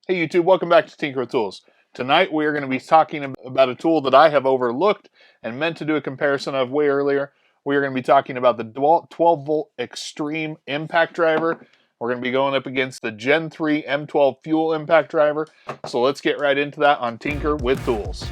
Hey YouTube, welcome back to Tinker with Tools. Tonight we are going to be talking about a tool that I have overlooked and meant to do a comparison of way earlier. We are going to be talking about the DeWalt 12 volt Xtreme impact driver. We're going to be going up against the Gen 3 M12 fuel impact driver. So let's get right into that on Tinker with Tools.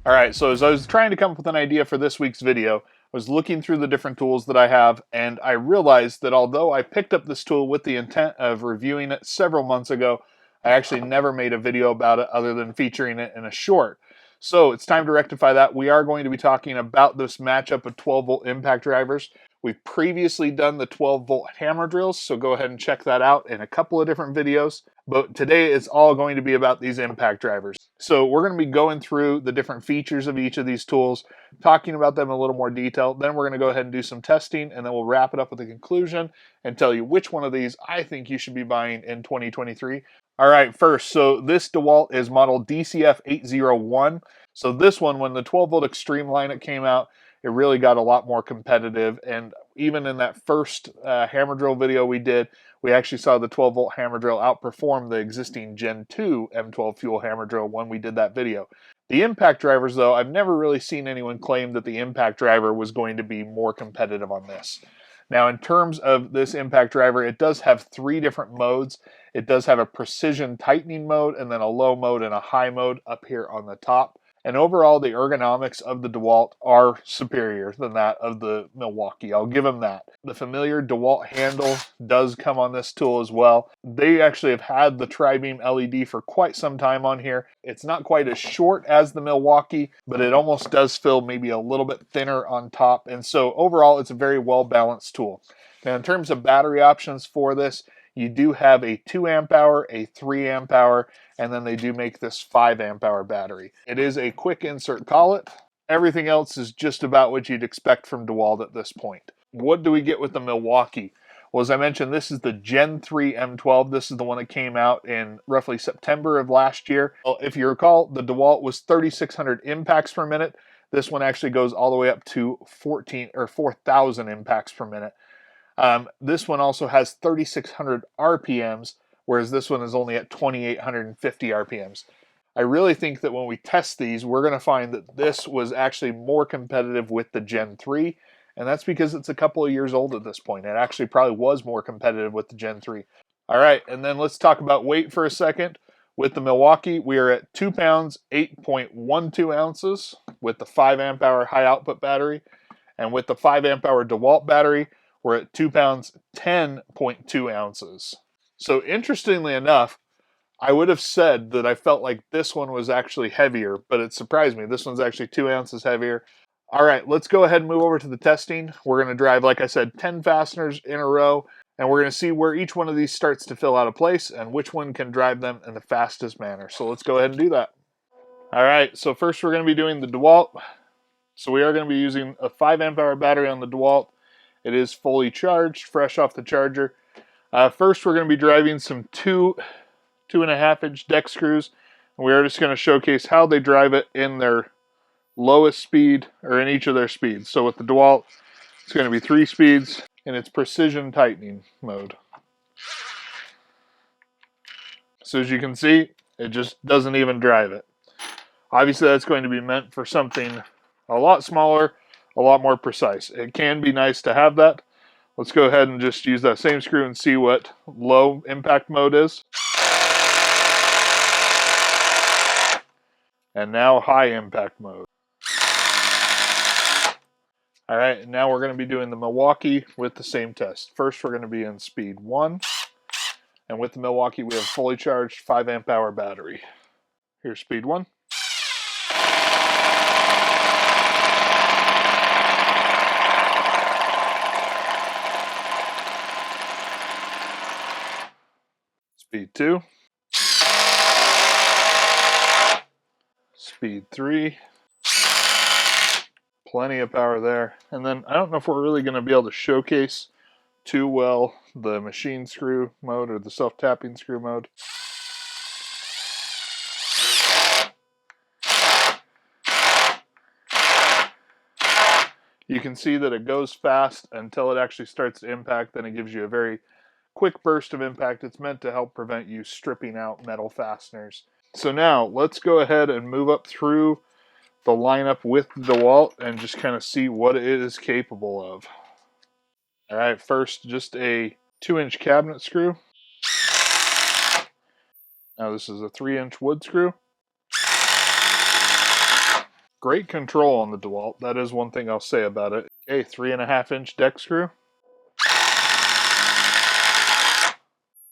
Alright, so as I was trying to come up with an idea for this week's video, I was looking through the different tools that I have, and I realized that although I picked up this tool with the intent of reviewing it several months ago, I actually never made a video about it other than featuring it in a short. So it's time to rectify that. We are going to be talking about this matchup of 12 volt impact drivers. We've previously done the 12 volt hammer drills, so go ahead and check that out in a couple of different videos. But today it's all going to be about these impact drivers. So we're going to be going through the different features of each of these tools, talking about them in a little more detail. Then we're going to go ahead and do some testing, and then we'll wrap it up with a conclusion and tell you which one of these I think you should be buying in 2023. All right, first, so this DeWalt is model DCF801. So this one, when the 12 volt Xtreme lineup came out, it really got a lot more competitive. And even in that first hammer drill video we did, we actually saw the 12 volt hammer drill outperform the existing Gen 2 M12 fuel hammer drill when we did that video. The impact drivers, though, I've never really seen anyone claim that the impact driver was going to be more competitive on this. Now, in terms of this impact driver, it does have 3 different modes. It does have a precision tightening mode, and then a low mode and a high mode up here on the top. And overall, the ergonomics of the DeWalt are superior than that of the Milwaukee. I'll give them that. The familiar DeWalt handle does come on this tool as well. They actually have had the tri-beam LED for quite some time on here. It's not quite as short as the Milwaukee, but it almost does feel maybe a little bit thinner on top. And so overall, it's a very well-balanced tool. Now, in terms of battery options for this, you do have a 2 amp hour, a 3 amp hour, and then they do make this 5 amp hour battery. It is a quick insert collet. Everything else is just about what you'd expect from DeWalt at this point. What do we get with the Milwaukee? Well, as I mentioned, this is the Gen 3 M12. This is the one that came out in roughly September of last year. Well, if you recall, the DeWalt was 3,600 impacts per minute. This one actually goes all the way up to 4,000 impacts per minute. This one also has 3,600 RPMs, whereas this one is only at 2,850 RPMs. I really think that when we test these, we're going to find that this was actually more competitive with the Gen 3, and that's because it's a couple of years old at this point. It actually probably was more competitive with the Gen 3. All right, and then let's talk about weight for a second. With the Milwaukee, we are at 2 pounds, 8.12 ounces with the 5 amp hour high output battery, and with the 5 amp hour DeWalt battery, we're at 2 pounds, 10.2 ounces. So interestingly enough, I would have said that I felt like this one was actually heavier, but it surprised me. This one's actually 2 ounces heavier. All right, let's go ahead and move over to the testing. We're going to drive, like I said, 10 fasteners in a row, and we're going to see where each one of these starts to fill out of place and which one can drive them in the fastest manner. So let's go ahead and do that. All right, so first we're going to be doing the DeWalt. So we are going to be using a 5 amp hour battery on the DeWalt. It is fully charged, fresh off the charger. First, we're going to be driving some 2.5 inch deck screws. And we are just going to showcase how they drive it in their lowest speed, or in each of their speeds. So with the DeWalt, it's going to be 3 speeds in its precision tightening mode. So as you can see, it just doesn't even drive it. Obviously, that's going to be meant for something a lot smaller, a lot more precise. It can be nice to have that. Let's go ahead and just use that same screw and see what low impact mode is. And now high impact mode. All right, now we're going to be doing the Milwaukee with the same test. First, we're going to be in speed 1. And with the Milwaukee, we have fully charged 5 amp hour battery. Here's speed 1. Speed 2. Speed 3. Plenty of power there. And then I don't know if we're really going to be able to showcase too well the machine screw mode or the self-tapping screw mode. You can see that it goes fast until it actually starts to impact, then it gives you a very quick burst of impact. It's meant to help prevent you stripping out metal fasteners. So now let's go ahead and move up through the lineup with DeWalt and just kind of see what it is capable of. All right, first just a 2-inch cabinet screw. Now this is a 3-inch wood screw. Great control on the DeWalt. That is one thing I'll say about it. A 3.5-inch deck screw.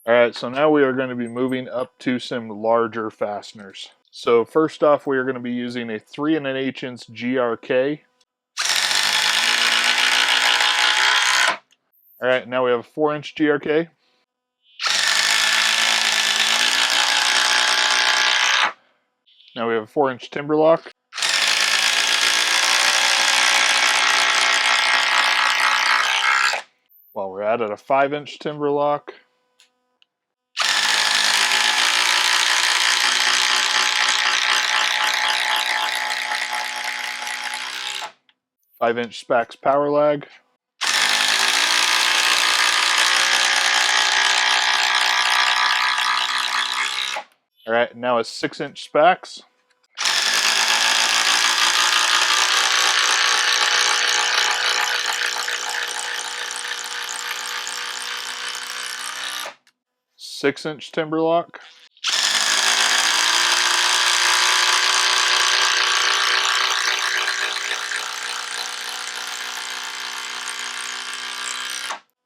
All right, so now we are going to be moving up to some larger fasteners. So first off, we are going to be using a 3.1/8-inch GRK. All right, now we have a 4-inch GRK. Now we have a 4-inch timber lock. While we're at it, a 5-inch timber lock. Five-inch Spax power lag. All right, now a 6-inch Spax. Six-inch timber lock.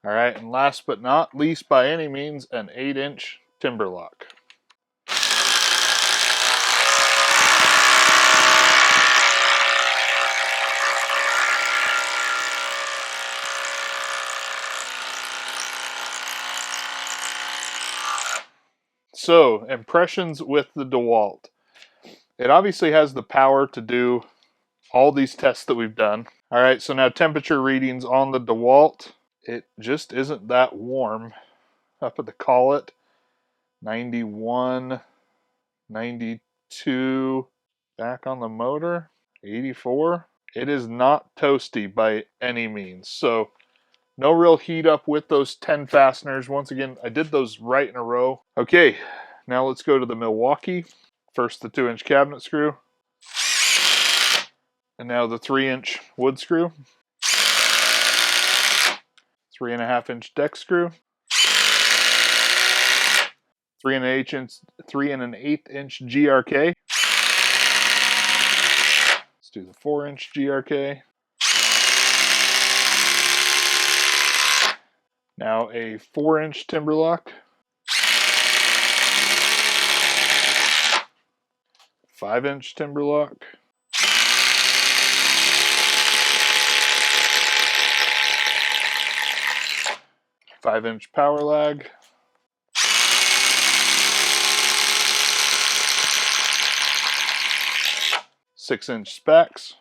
All right, and last but not least by any means, an 8-inch timber lock. So, impressions with the DeWalt. It obviously has the power to do all these tests that we've done. All right, so now temperature readings on the DeWalt. It just isn't that warm. Up at the collet, 91, 92. Back on the motor, 84. It is not toasty by any means. So no real heat up with those 10 fasteners. Once again, I did those right in a row. Okay, now let's go to the Milwaukee. First the 2-inch cabinet screw. And now the 3-inch wood screw. 3.5-inch deck screw. 3.1/8-inch GRK. Let's do the 4-inch GRK. Now a 4-inch timber lock. 5-inch timber lock. 5-inch power lag. 6-inch Spax.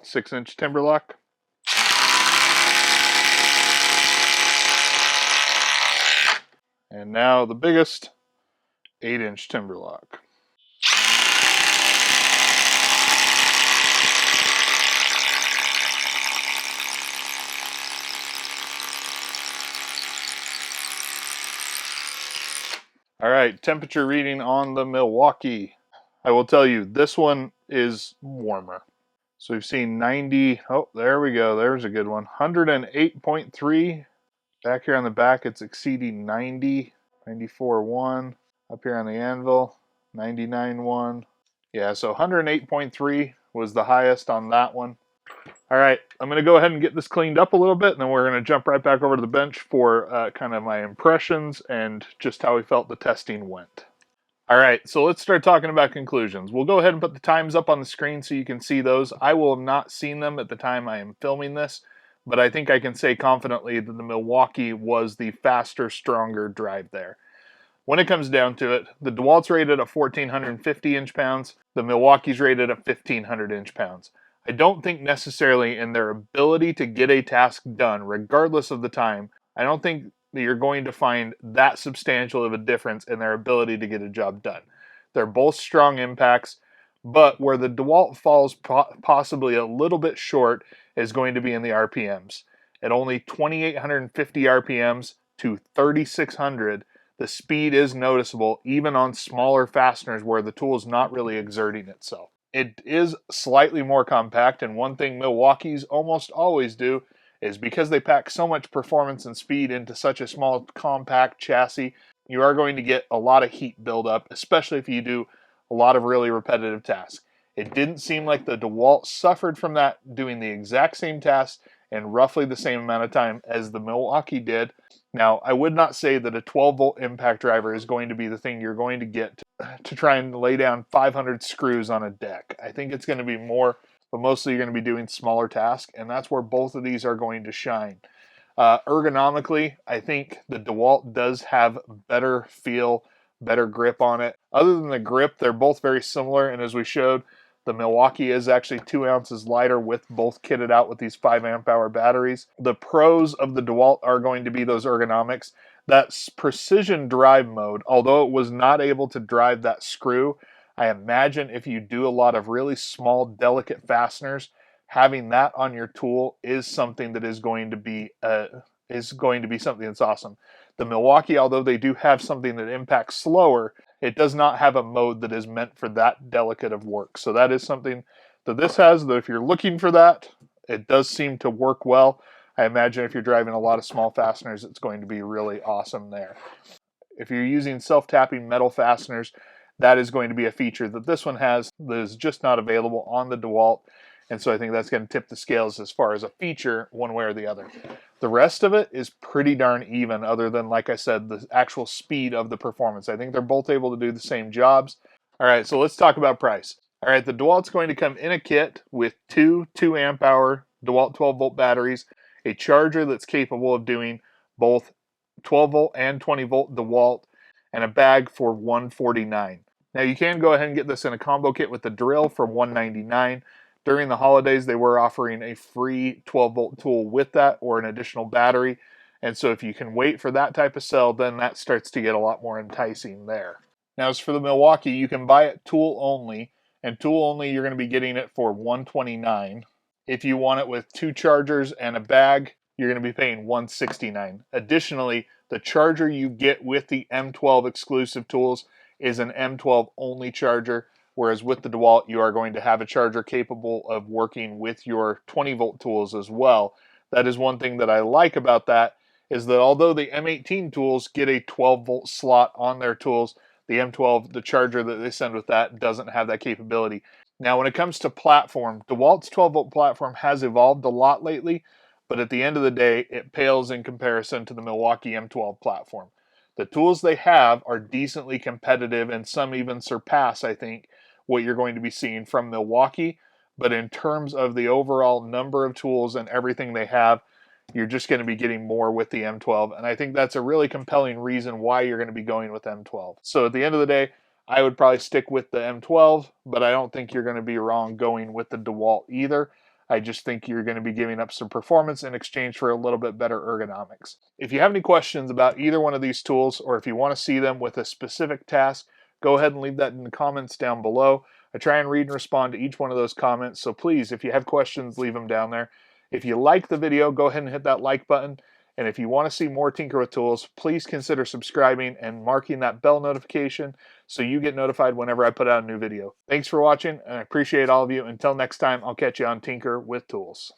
Six-inch timber lock. And now the biggest, 8-inch timber lock. All right, temperature reading on the Milwaukee. I will tell you, this one is warmer. So we've seen 90, oh, there we go, there's a good one. 108.3. Back here on the back, it's exceeding 90, 94.1. Up here on the anvil, 99.1. Yeah, so 108.3 was the highest on that one. All right, I'm going to go ahead and get this cleaned up a little bit, and then we're going to jump right back over to the bench for kind of my impressions and just how we felt the testing went. All right, so let's start talking about conclusions. We'll go ahead and put the times up on the screen so you can see those. I will have not seen them at the time I am filming this, but I think I can say confidently that the Milwaukee was the faster, stronger drive there. When it comes down to it, the DeWalt's rated at 1,450 inch-pounds, the Milwaukee's rated at 1,500 inch-pounds. I don't think necessarily in their ability to get a task done, regardless of the time, I don't think that you're going to find that substantial of a difference in their ability to get a job done. They're both strong impacts, but where the DeWalt falls possibly a little bit short is going to be in the RPMs. At only 2,850 RPMs to 3,600, the speed is noticeable even on smaller fasteners where the tool is not really exerting itself. It is slightly more compact, and one thing Milwaukee's almost always do is because they pack so much performance and speed into such a small compact chassis, you are going to get a lot of heat buildup, especially if you do a lot of really repetitive tasks. It didn't seem like the DeWalt suffered from that doing the exact same task in roughly the same amount of time as the Milwaukee did. Now, I would not say that a 12-volt impact driver is going to be the thing you're going to get to try and lay down 500 screws on a deck. I think it's going to be more, but mostly you're going to be doing smaller tasks, and that's where both of these are going to shine. Ergonomically, I think the DeWalt does have better feel, better grip on it. Other than the grip, they're both very similar, and as we showed, the Milwaukee is actually 2 ounces lighter with both kitted out with these 5 amp hour batteries. The pros of the DeWalt are going to be those ergonomics. That precision drive mode, although it was not able to drive that screw, I imagine if you do a lot of really small, delicate fasteners, having that on your tool is something that is going to be something that's awesome. The Milwaukee, although they do have something that impacts slower, it does not have a mode that is meant for that delicate of work. So that is something that this has, that if you're looking for that, it does seem to work well. I imagine if you're driving a lot of small fasteners, it's going to be really awesome there. If you're using self-tapping metal fasteners, that is going to be a feature that this one has that is just not available on the DeWalt. And so I think that's going to tip the scales as far as a feature one way or the other. The rest of it is pretty darn even, other than, like I said, the actual speed of the performance. I think they're both able to do the same jobs. All right, so let's talk about price. All right, the DeWalt's going to come in a kit with two 2 amp hour DeWalt 12 volt batteries, a charger that's capable of doing both 12 volt and 20 volt DeWalt, and a bag for $149. Now you can go ahead and get this in a combo kit with the drill for $199. During the holidays, they were offering a free 12 volt tool with that or an additional battery. And so if you can wait for that type of sell, then that starts to get a lot more enticing there. Now as for the Milwaukee, you can buy it tool only, and tool only you're going to be getting it for $129. If you want it with 2 chargers and a bag, you're going to be paying $169. Additionally, the charger you get with the M12 exclusive tools is an M12 only charger, whereas with the DeWalt, you are going to have a charger capable of working with your 20 volt tools as well. That is one thing that I like about that, is that although the M18 tools get a 12 volt slot on their tools, the M12, the charger that they send with that, doesn't have that capability. Now, when it comes to platform, DeWalt's 12 volt platform has evolved a lot lately, but at the end of the day, it pales in comparison to the Milwaukee M12 platform. The tools they have are decently competitive, and some even surpass, I think, what you're going to be seeing from Milwaukee. But in terms of the overall number of tools and everything they have, you're just going to be getting more with the M12. And I think that's a really compelling reason why you're going to be going with M12. So at the end of the day, I would probably stick with the M12, but I don't think you're going to be wrong going with the DeWalt either. I just think you're going to be giving up some performance in exchange for a little bit better ergonomics. If you have any questions about either one of these tools, or if you want to see them with a specific task, go ahead and leave that in the comments down below. I try and read and respond to each one of those comments, so please, if you have questions, leave them down there. If you like the video, go ahead and hit that like button. And if you want to see more Tinker with Tools, please consider subscribing and marking that bell notification so you get notified whenever I put out a new video. Thanks for watching, and I appreciate all of you. Until next time, I'll catch you on Tinker with Tools.